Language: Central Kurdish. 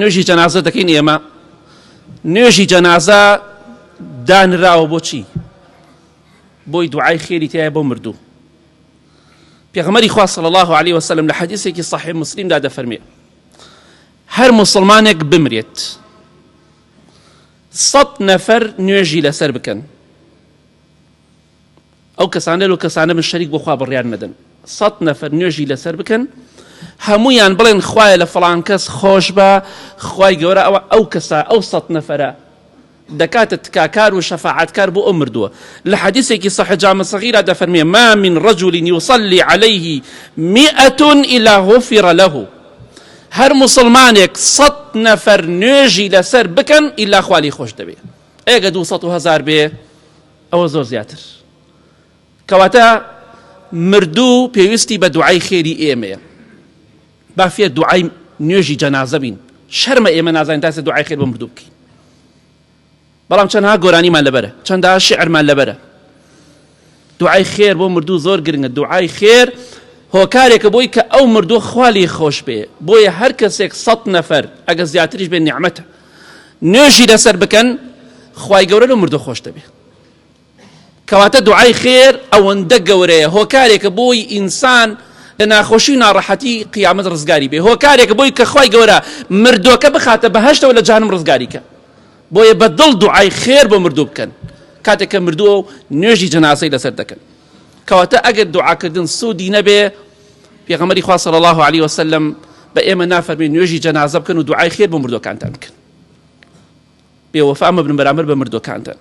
نوێژی جەنازە دەکەین ئێمە. نوێژی جەنازە دانراوە بۆچی؟ بۆی دوعای خێری تایە بۆ مردوو. پێغەمبەری خوا صلی الله عليه وسلم لە حەدیثێکی صحیح مسلمدا دەفەرمێ هەر موسڵمانێک بمرێت 100 نەفەر نوێژی لەسەر بکەن، ئەو کەسانە لەو کەسانە من شەریک بۆ خوا بڕیان نەدەن، 100 نەفەر نوێژی لەسەر بکەن، هەموویان بڵێن خوایە لە فڵان کەس خۆش بە، خوای گەورە ئەو کەسە ئەو 100 نەفەرە دەکاتە تکاکار و شەفاعەتکار بۆ ئەو مردووە. لە حەدیثێکی صحیح جامع صغیرە دەفەرمێ ما من رجل يصلي عليه 100 إلا غفر له. هەر موسڵمانێک 100 نەفەر نوێژی لەسەر بکەن ئیلا خوا لێی خۆش دەبێ. ئەگە 200 و هەزار بێ ئەوە زۆر زیاتر. کەواتە مردوو پێویستی بە دوعای خێری ئێمەیە. با فێر دوعای نوێژی جەنازە بین. شەرمە ئێمە نازانین تاسە دوعای خێر بۆ مردوو بکەین. بەڵام چەندها گۆرانیمان لەبەرە، چەندها شعرمان لەبەرە. دوعای خێر بۆ مردوو زۆر گرنگە. دوعای خێر هۆکارێکە بۆی کە ئەو مردوو خوا لێی خۆش بێ. بۆیە هەر کەسێک 100 نەفەر ئەگە زیاتریش بێ نیعمەتە نوێژی لەسەر بکەن، خوای گەورە لەو مردوو خۆش دەبێ. کەواتە دوعای خێر ئەوەندە گەورەیە، هۆکارێکە بۆی ئینسان لە ناخۆشی ناڕەحەتی قیامەت ڕزگاری بێ، هۆکارێکە بۆی کە خوای گەورە مردووەکە بخاتە بەهەشتەوە لە جەهەنەم ڕزگاریکە. بۆیە بەدڵ دوعای خێر بۆ مردوو بکەن کاتێک کە مردووە و نوێژی جەنازەی لەسەر دەکەن. کەواتە ئەگەر دوعاکردن سوودی نەبێ، پێغەمبەری خوا صلی الله عليه وسلم بە ئێمە نافەرمێ نوێژی جەنازە بکەن و دوعای خێر بۆ مردووەکانتان بکەن. بێوەفا مەبن بەرامبەر بە مردووەکانتان.